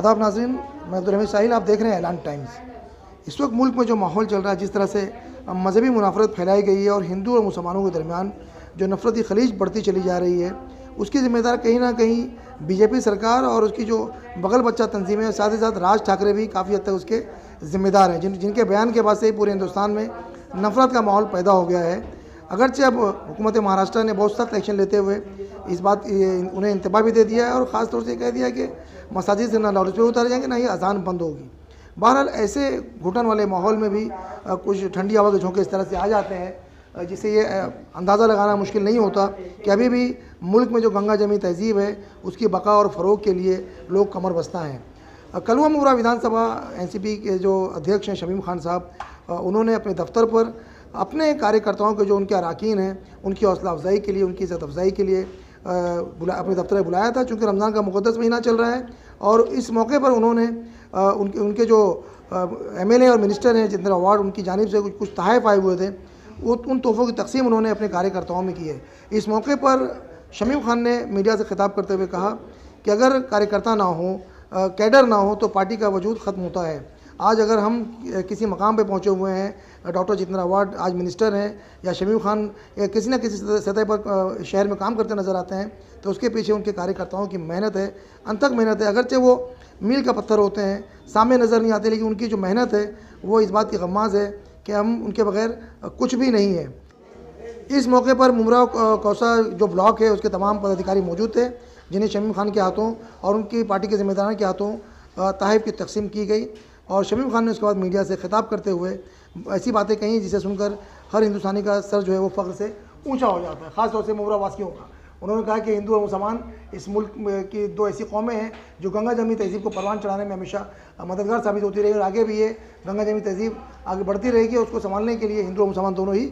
आदाब नाज़रीन, मैं अब्दुल हमीद साहिल, आप देख रहे हैं ऐलान टाइम्स। इस वक्त मुल्क में जो माहौल चल रहा है, जिस तरह से मजहबी मुनाफरत फैलाई गई है और हिंदू और मुसलमानों के दरमियान जो नफरती खलीज बढ़ती चली जा रही है, उसकी ज़िम्मेदार कहीं ना कहीं बीजेपी सरकार और उसकी जो बगल बच्चा तंजीमें हैं, साथ ही साथ राज ठाकरे भी काफ़ी हद तक उसके ज़िम्मेदार हैं, जिनके बयान के बाद से ही पूरे हिंदुस्तान में नफरत का माहौल पैदा हो गया है। अगरचे अब हुकूमत महाराष्ट्र ने बहुत सख्त एक्शन लेते हुए इस बात उन्हें इंतबा भी दे दिया है और ख़ास तौर से कह दिया है कि मसाजिद से ना लाउड स्पीकर उतारे जाएंगे, ना ही अजान बंद होगी। बहरहाल ऐसे घुटन वाले माहौल में भी कुछ ठंडी हवा के झोंके इस तरह से आ जाते हैं जिससे ये अंदाज़ा लगाना मुश्किल नहीं होता कि अभी भी मुल्क में जो गंगा जमी तहजीब है उसकी बका और फ़रोग के लिए लोग कमर बस्ता हैं। कलवा मुरा विधानसभा एनसीपी के जो अध्यक्ष हैं शमीम खान साहब, उन्होंने अपने दफ्तर पर अपने कार्यकर्ताओं के जो उनके अरकान हैं उनकी हौसला अफजाई के लिए, उनकी इज़्ज़त अफजाई के लिए अपने दफ्तर में बुलाया था, चूँकि रमज़ान का मुक़द्दस महीना चल रहा है। और इस मौके पर उन्होंने उनके जो एमएलए और मिनिस्टर हैं जितने अवार्ड उनकी जानिब से कुछ तोहफ़े आए हुए थे, वो उन तोहफ़ों की तकसीम उन्होंने अपने कार्यकर्ताओं में की है। इस मौके पर शमीम खान ने मीडिया से खिताब करते हुए कहा कि अगर कार्यकर्ता ना हो, कैडर ना हो, तो पार्टी का वजूद ख़त्म होता है। आज अगर हम किसी मकाम पे पहुंचे हुए हैं, डॉक्टर जितेंद्र अवार्ड आज मिनिस्टर हैं, या शमीम खान किसी न किसी सतह पर शहर में काम करते नज़र आते हैं, तो उसके पीछे उनके कार्यकर्ताओं की मेहनत है, अनथक मेहनत है। अगरचे वो मील का पत्थर होते हैं, सामने नज़र नहीं आते, लेकिन उनकी जो मेहनत है वो इस बात की गम्माज़ है कि हम उनके बग़ैर कुछ भी नहीं है। इस मौके पर मुमरा कौसा जो ब्लॉक है उसके तमाम पदाधिकारी मौजूद थे, जिन्हें शमीम खान के हाथों और उनकी पार्टी के ज़िम्मेदारों के हाथों तोहफ़े की तकसीम की गई। और शमीम खान ने उसके बाद मीडिया से खिताब करते हुए ऐसी बातें कही जिसे सुनकर हर हिंदुस्तानी का सर जो है वो फ़ख्र से ऊंचा हो जाता है, ख़ास तौर से मुमरा वासियों का। उन्होंने कहा कि हिंदू और मुसलमान इस मुल्क की दो ऐसी कौमें हैं जो गंगा जमी तहजीब को परवान चढ़ाने में हमेशा मददगार साबित होती रहेगी और आगे भी ये गंगा जमी तहजीब आगे बढ़ती रहेगी। उसको संभालने के लिए हिंदू और मुसलमान दोनों ही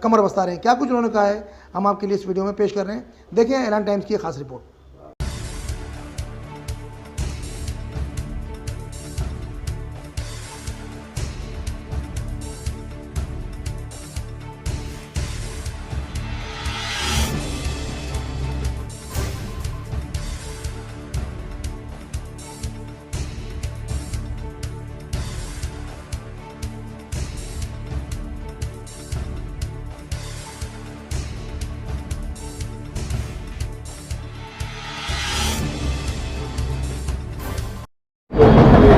कमर बस्ता रहे हैं। क्या कुछ उन्होंने कहा है हम आपके लिए इस वीडियो में पेश कर रहे हैं, देखें ऐलान टाइम्स की खास रिपोर्ट।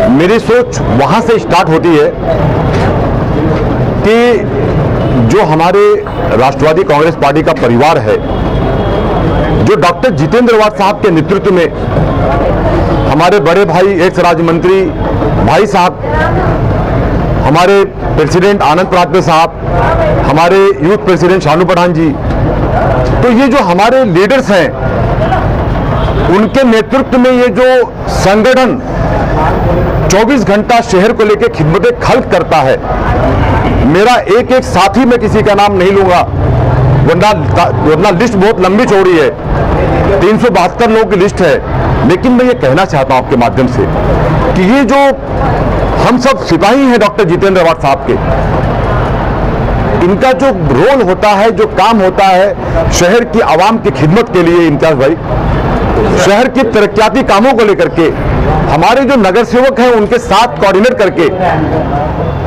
मेरी सोच वहां से स्टार्ट होती है कि जो हमारे राष्ट्रवादी कांग्रेस पार्टी का परिवार है, जो डॉक्टर जितेंद्र अवार्ड साहब के नेतृत्व में हमारे बड़े भाई एक्स राज्य मंत्री भाई साहब, हमारे प्रेसिडेंट आनंद परात्वे साहब, हमारे यूथ प्रेसिडेंट शानू पठान जी, तो ये जो हमारे लीडर्स हैं उनके नेतृत्व में ये जो संगठन 24 घंटा शहर को लेकर खिदमत खल्क करता है, मेरा एक एक साथी में किसी का नाम नहीं लूंगा वरना लिस्ट बहुत लंबी चौड़ी है, 372 लोगों की लिस्ट है। लेकिन मैं ये कहना चाहता हूं आपके माध्यम से कि ये जो हम सब सिपाही हैं डॉक्टर जितेंद्र अवार्ड साहब के, इनका जो रोल होता है, जो काम होता है शहर की आवाम की खिदमत के लिए, इम्तियाज भाई, शहर की तरक्याती कामों को लेकर के हमारे जो नगर सेवक हैं उनके साथ कोऑर्डिनेट करके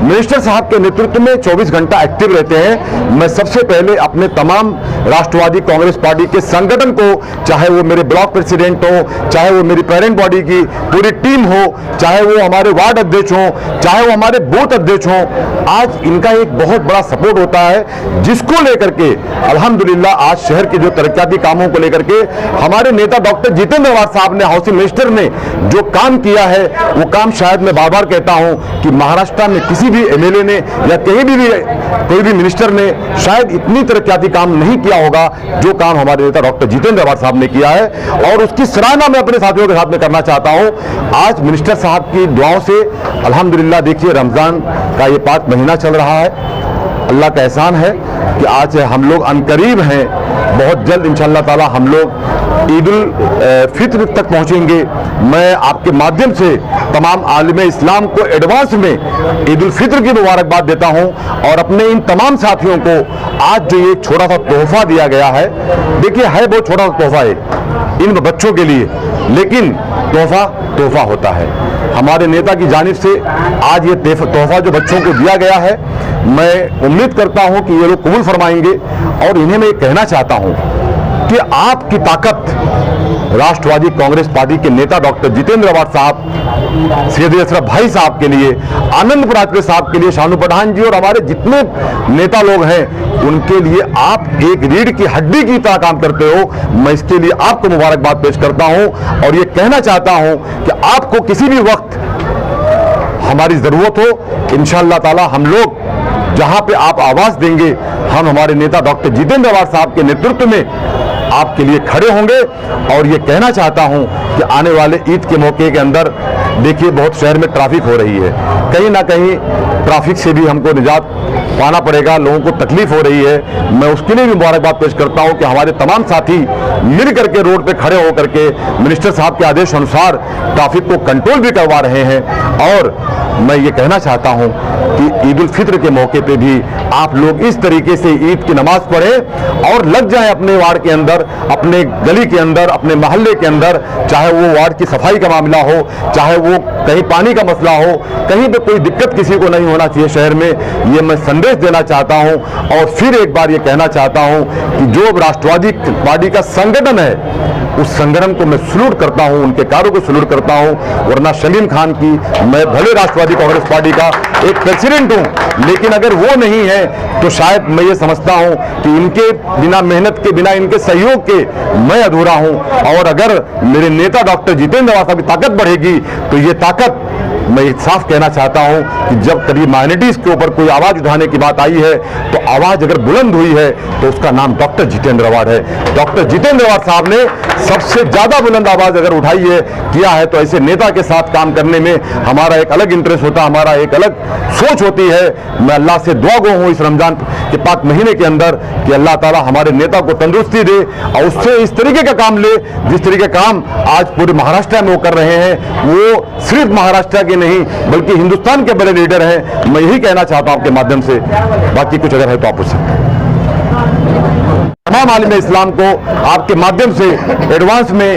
मिनिस्टर साहब के नेतृत्व में 24 घंटा एक्टिव रहते हैं। मैं सबसे पहले अपने तमाम राष्ट्रवादी कांग्रेस पार्टी के संगठन को, चाहे वो मेरे ब्लॉक प्रेसिडेंट हो, चाहे वो मेरी पेरेंट बॉडी की पूरी टीम हो, चाहे वो हमारे वार्ड अध्यक्ष हो, चाहे वो हमारे बूथ अध्यक्ष हो, आज इनका एक बहुत बड़ा सपोर्ट होता है, जिसको लेकर के अल्हम्दुलिल्लाह आज शहर के जो तरक्याती कामों को लेकर के हमारे नेता डॉक्टर जितेंद्र अवार्ड साहब ने, हाउसिंग मिनिस्टर ने जो काम किया है, वो काम शायद मैं बार बार कहता हूं कि महाराष्ट्र में किसी भी एमएलए ने या कहीं भी कोई भी मिनिस्टर ने शायद इतनी तरक्याती काम नहीं किया होगा जो काम हमारे नेता डॉक्टर जितेंद्र अवार्ड साहब ने किया है। और उसकी सराहना मैं अपने साथियों के साथ में करना चाहता हूं। आज मिनिस्टर साहब की दुआओं से अल्हम्दुलिल्लाह देखिए रमजान का ये 5 महीना चल रहा है, अल्लाह का एहसान है कि आज हम लोग अनकरीब हैं, बहुत जल्द इंशाअल्लाह ताला हम लोग ईद उल फित्र तक पहुंचेंगे। मैं आपके माध्यम से तमाम आलिम इस्लाम को एडवांस में ईद उल फित्र की मुबारकबाद देता हूं और अपने इन तमाम साथियों को आज जो ये छोटा सा तोहफा दिया गया है, देखिए है बहुत छोटा सा तोहफा है इन बच्चों के लिए, लेकिन तोहफा तोहफा होता है। हमारे नेता की जानिब से आज ये तोहफा जो बच्चों को दिया गया है, मैं उम्मीद करता हूं कि ये लोग कबूल फरमाएंगे। और इन्हें मैं कहना चाहता हूं कि आपकी ताकत राष्ट्रवादी कांग्रेस पार्टी के नेता डॉक्टर जितेंद्र अवाड साहब, सैयद अशरफ भाई साहब के लिए, आनंद परागपुरे साहब के लिए, शानू पठान जी और हमारे जितने नेता लोग हैं उनके लिए आप एक रीढ़ की हड्डी की तरह काम करते हो। मैं इसके लिए आपको मुबारकबाद पेश करता हूं और ये कहना चाहता हूं कि आपको किसी भी वक्त हमारी जरूरत हो, इंशाअल्लाह ताला हम लोग जहां पे आप आवाज देंगे, हम हमारे नेता डॉक्टर जितेंद्र अवाड साहब के नेतृत्व में आपके लिए खड़े होंगे। और ये कहना चाहता हूं कि आने वाले ईद के मौके के अंदर देखिए बहुत शहर में ट्रैफिक हो रही है, कहीं ना कहीं ट्रैफिक से भी हमको निजात पाना पड़ेगा, लोगों को तकलीफ हो रही है। मैं उसके लिए भी मुबारकबाद पेश करता हूं कि हमारे तमाम साथी मिल करके रोड पे खड़े होकर के मिनिस्टर साहब के आदेश अनुसार ट्रैफिक को कंट्रोल भी करवा रहे हैं। और मैं ये कहना चाहता हूं कि ईद उल फित्र के मौके पे भी आप लोग इस तरीके से ईद की नमाज पढ़ें और लग जाएं अपने वार्ड के अंदर, अपने गली के अंदर, अपने मोहल्ले के अंदर, चाहे वो वार्ड की सफाई का मामला हो, चाहे वो कहीं पानी का मसला हो, कहीं पे कोई दिक्कत किसी को नहीं होना चाहिए शहर में। ये मैं संदेश देना चाहता हूं। और फिर एक बार ये कहना चाहता हूं कि जो राष्ट्रवादी पार्टी का संगठन है उस संगठन को मैं सल्यूट करता हूं, उनके कार्यों को सल्यूट करता हूं। वरना सलीम खान की, मैं भले राष्ट्रवादी कांग्रेस पार्टी का एक प्रेसिडेंट हूं, लेकिन अगर वो नहीं है तो शायद मैं ये समझता हूं कि इनके बिना मेहनत के, बिना इनके सहयोग के मैं अधूरा हूं। और अगर मेरे नेता डॉक्टर जितेंद्र अवाड साहब की ताकत बढ़ेगी तो ये ताकत, मैं साफ कहना चाहता हूं कि जब कभी माइनॉरिटीज के ऊपर कोई आवाज उठाने की बात आई है तो आवाज अगर बुलंद हुई है तो उसका नाम डॉक्टर जितेंद्र अवाड है। डॉक्टर जितेंद्र अवाड साहब ने सबसे ज्यादा बुलंद आवाज अगर उठाई है, किया है, तो ऐसे नेता के साथ काम करने में हमारा एक अलग इंटरेस्ट होता है, हमारा एक अलग सोच होती है। मैं अल्लाह से दुआ गो हूं इस रमजान के पाक महीने के अंदर कि अल्लाह ताला हमारे नेता को तंदुरुस्ती दे और उससे इस तरीके का काम ले जिस तरीके का काम आज पूरे महाराष्ट्र में वो कर रहे हैं। वो सिर्फ महाराष्ट्र के नहीं बल्कि हिंदुस्तान के बड़े लीडर हैं। मैं यही कहना चाहता हूं आपके माध्यम से, बाकी कुछ अगर है तो आप पूछ सकते हैं। तमाम आलिम इस्लाम को आपके माध्यम से एडवांस में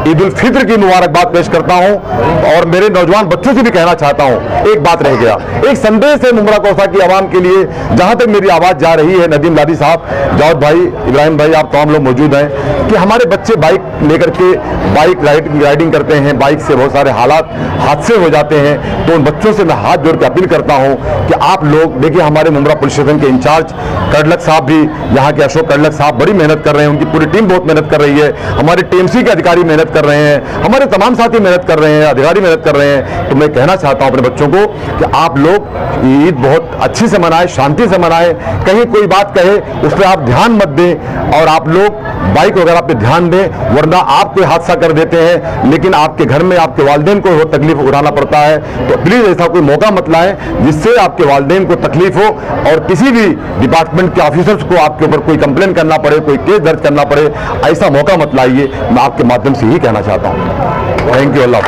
ईद उल फित्र की मुबारकबाद पेश करता हूं। और मेरे नौजवान बच्चों से भी कहना चाहता हूं, एक बात रह गया, एक संदेश है मुमरा कौसा की आवाम के लिए, जहां तक मेरी आवाज जा रही है। नदीम लादी साहब, जावेद भाई, इब्राहिम भाई, आप तमाम लोग मौजूद हैं कि हमारे बच्चे बाइक लेकर के बाइक राइडिंग करते हैं, बाइक से बहुत सारे हादसे हो जाते हैं। तो उन बच्चों से मैं हाथ जोड़ के अपील करता हूं कि आप लोग देखिए, हमारे मुमरा पुलिस स्टेशन के इंचार्ज कडलक साहब भी, यहाँ के अशोक कडलक साहब बड़ी मेहनत कर रहे हैं, उनकी पूरी टीम बहुत मेहनत कर रही है, हमारे टीएमसी के अधिकारी मेहनत कर रहे हैं, हमारे तमाम साथी मेहनत कर रहे हैं, अधिकारी मेहनत कर रहे हैं। तो मैं कहना चाहता हूं अपने बच्चों को कि आप लोग ईद बहुत अच्छी से मनाएं, शांति से मनाएं, कहीं कोई बात कहे उस पर आप ध्यान मत दें और आप लोग बाइक वगैरह पे ध्यान दें, वरना आप कोई हादसा कर देते हैं लेकिन आपके घर में आपके वालिदैन को वो तकलीफ उठाना पड़ता है। तो प्लीज ऐसा कोई मौका मत लाएं जिससे आपके वालिदैन को तकलीफ हो और किसी भी डिपार्टमेंट के ऑफिसर्स को आपके ऊपर कोई कंप्लेन करना पड़े, कोई केस दर्ज करना पड़े, ऐसा मौका मत लाइए। मैं आपके माध्यम से ही कहना चाहता हूँ। Thank you. अल्लाह।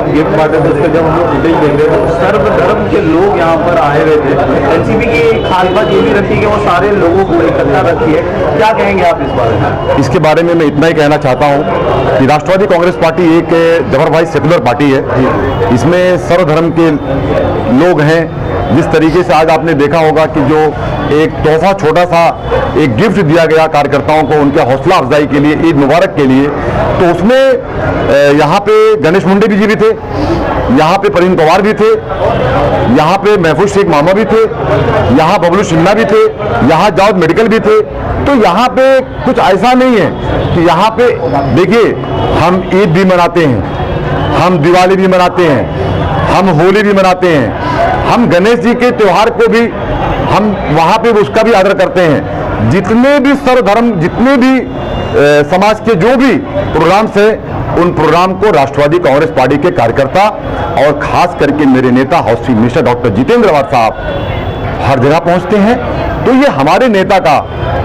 गिफ्ट बांटे थे, जब हम लोग फुटेज देख रहे थे सर्वधर्म के लोग यहाँ पर आए हुए थे। एनसीपी की खास बात ये भी रखी है कि वो सारे लोगों को इकट्ठा रखी है, क्या कहेंगे आप इस बारे में? इसके बारे में मैं इतना ही कहना चाहता हूँ कि राष्ट्रवादी कांग्रेस पार्टी एक जबरभाई सेकुलर पार्टी है, इसमें सर्वधर्म के लोग हैं। जिस तरीके से आज आपने देखा होगा कि जो एक तोहफा, छोटा सा एक गिफ्ट दिया गया कार्यकर्ताओं को उनके हौसला अफजाई के लिए, ईद मुबारक के लिए, तो उसमें यहाँ पे गणेश मुंडे जी भी थे, यहाँ पे प्रवीण पवार भी थे, यहाँ पे महफूज शेख मामा भी थे, यहाँ बबलू शिन्ना भी थे, यहाँ जावेद मेडिकल भी थे। तो यहाँ पे कुछ ऐसा नहीं है कि यहाँ पे देखिए, हम ईद भी मनाते हैं, हम दिवाली भी मनाते हैं, हम होली भी मनाते हैं, हम गणेश जी के त्योहार को भी हम वहाँ पे उसका भी आदर करते हैं। जितने भी सर्वधर्म, जितने भी समाज के जो भी प्रोग्राम्स हैं, उन प्रोग्राम को राष्ट्रवादी कांग्रेस पार्टी के कार्यकर्ता और खास करके मेरे नेता house minister doctor Jitendra Awhad साहब हर जगह पहुंचते हैं। तो ये हमारे नेता का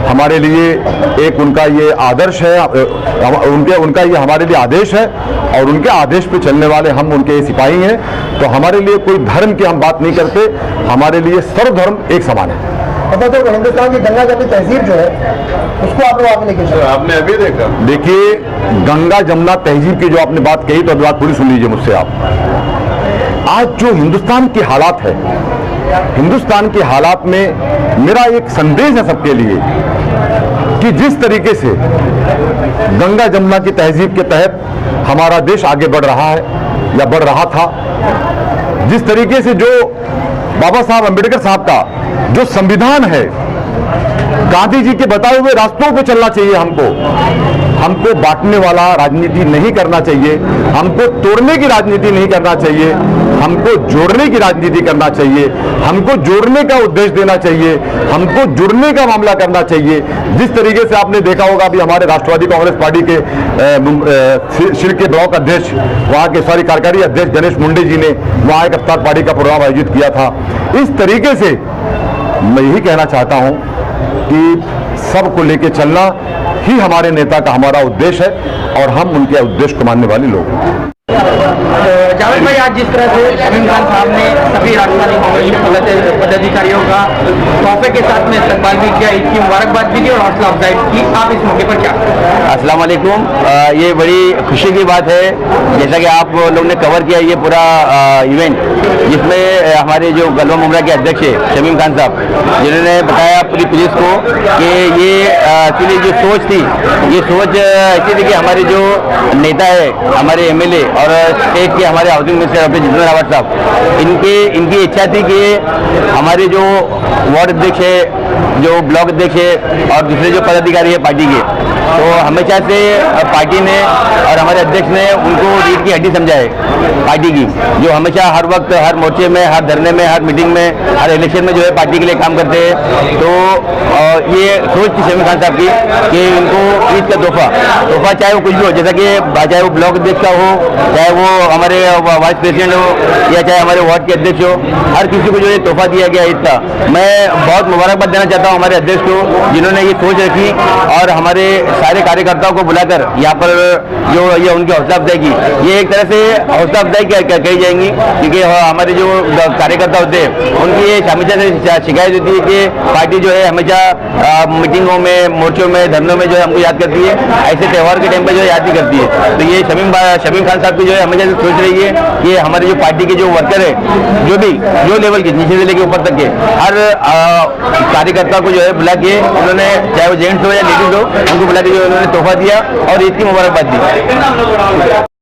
हमारे लिए एक उनका ये आदर्श है, उनका ये हमारे लिए आदेश है और उनके आदेश पे चलने वाले हम उनके सिपाही हैं। तो हमारे लिए कोई धर्म की हम बात नहीं करते, हमारे लिए सर्वधर्म एक समान है। बताते हो हिंदुस्तान की गंगा जमनी तहजीब जो है उसको आप लोग आगे लेके चलो। आपने अभी देखा, देखिए गंगा जमुना तहजीब की जो आपने बात कही, तो अभी बात पूरी सुन लीजिए मुझसे आप। आज जो हिंदुस्तान की हालात है, हिंदुस्तान के हालात में मेरा एक संदेश है सबके लिए कि जिस तरीके से गंगा जमुना की तहजीब के तहत हमारा देश आगे बढ़ रहा है या बढ़ रहा था, जिस तरीके से जो बाबा साहब अंबेडकर साहब का जो संविधान है, गांधी जी के बताए हुए रास्तों पे चलना चाहिए। हमको बांटने वाला राजनीति नहीं करना चाहिए, हमको तोड़ने की राजनीति नहीं करना चाहिए, हमको जोड़ने की राजनीति करना चाहिए, हमको जोड़ने का उद्देश्य देना चाहिए, हमको जुड़ने का मामला करना चाहिए। जिस तरीके से आपने देखा होगा अभी हमारे राष्ट्रवादी कांग्रेस पार्टी के शिर के ब्लॉक अध्यक्ष, वहां के सॉरी कार्यकारी अध्यक्ष गणेश मुंडे जी ने वहां एक अवतार पार्टी का प्रोग्राम आयोजित किया था। इस तरीके से मैं यही कहना चाहता हूं कि सबको लेके चलना ही हमारे नेता का हमारा उद्देश्य है और हम उनके उद्देश्य को मानने वाले लोग हैं। जावेद भाई, आज जिस तरह से शमीम खान साहब ने सभी राष्ट्रवादी कांग्रेस के पदाधिकारियों का तोहफे के साथ में इस्तकबाल भी किया, ईद की मुबारकबाद भी की और हौसला अफजाई की, आप इस मौके पर क्या? अस्सलाम वालेकुम। ये बड़ी खुशी की बात है, जैसा कि आप लोग ने कवर किया ये पूरा इवेंट, जिसमें हमारे जो गलवा मुमरा के अध्यक्ष है शमीम खान साहब, जिन्होंने बताया पूरी पुलिस को कि ये एक्चुअली जो सोच थी, ये सोच ऐसी थी कि हमारे जो नेता है, हमारे MLA और स्टेट के हमारे housing minister doctor Jitendra Rawat साहब, इनकी इच्छा थी कि हमारे जो वार्ड अध्यक्ष है, जो ब्लॉक अध्यक्ष है और दूसरे जो पदाधिकारी है पार्टी के, तो हमेशा से पार्टी ने और हमारे अध्यक्ष ने उनको रीढ़ की हड्डी समझा है पार्टी की, जो हमेशा हर वक्त हर मोर्चे में, हर धरने में, हर मीटिंग में, हर इलेक्शन में जो है पार्टी के लिए काम करते हैं। तो ये सोच थी शमीम खान साहब की कि इनको ईद का तोहफा चाहे वो कुछ भी हो, जैसा कि चाहे वो ब्लॉक अध्यक्ष का हो, चाहे वो हमारे वाइस प्रेसिडेंट हो या चाहे हमारे वार्ड के अध्यक्ष हो, हर किसी को जो ये तोहफा दिया गया ईद का। मैं बहुत मुबारकबाद देना चाहता हूँ हमारे अध्यक्ष को, जिन्होंने ये सोच रखी और हमारे सारे कार्यकर्ताओं को बुलाकर यहाँ पर जो ये उनकी हौसला अफजाई की, ये एक तरह से हौसला अफजाई कही जाएंगी, क्योंकि हमारे जो कार्यकर्ता होते हैं उनकी ये हमेशा से शिकायत होती है कि पार्टी जो है हमेशा मीटिंगों में, मोर्चों में, धरनों में जो है हमको याद करती है, ऐसे त्यौहार के टाइम पर जो है याद नहीं करती है। तो ये शमीम खान साहब की जो है हमेशा से सोच रही है कि हमारे जो पार्टी के जो वर्कर है, जो लेवल के, नीचे से लेकर ऊपर तक के हर कार्यकर्ता को जो है बुला के उन्होंने, चाहे वो जेंट्स हो या लेडीज हो, उनको बुला के जो उन्होंने तोहफा दिया और ईद की मुबारकबाद दी।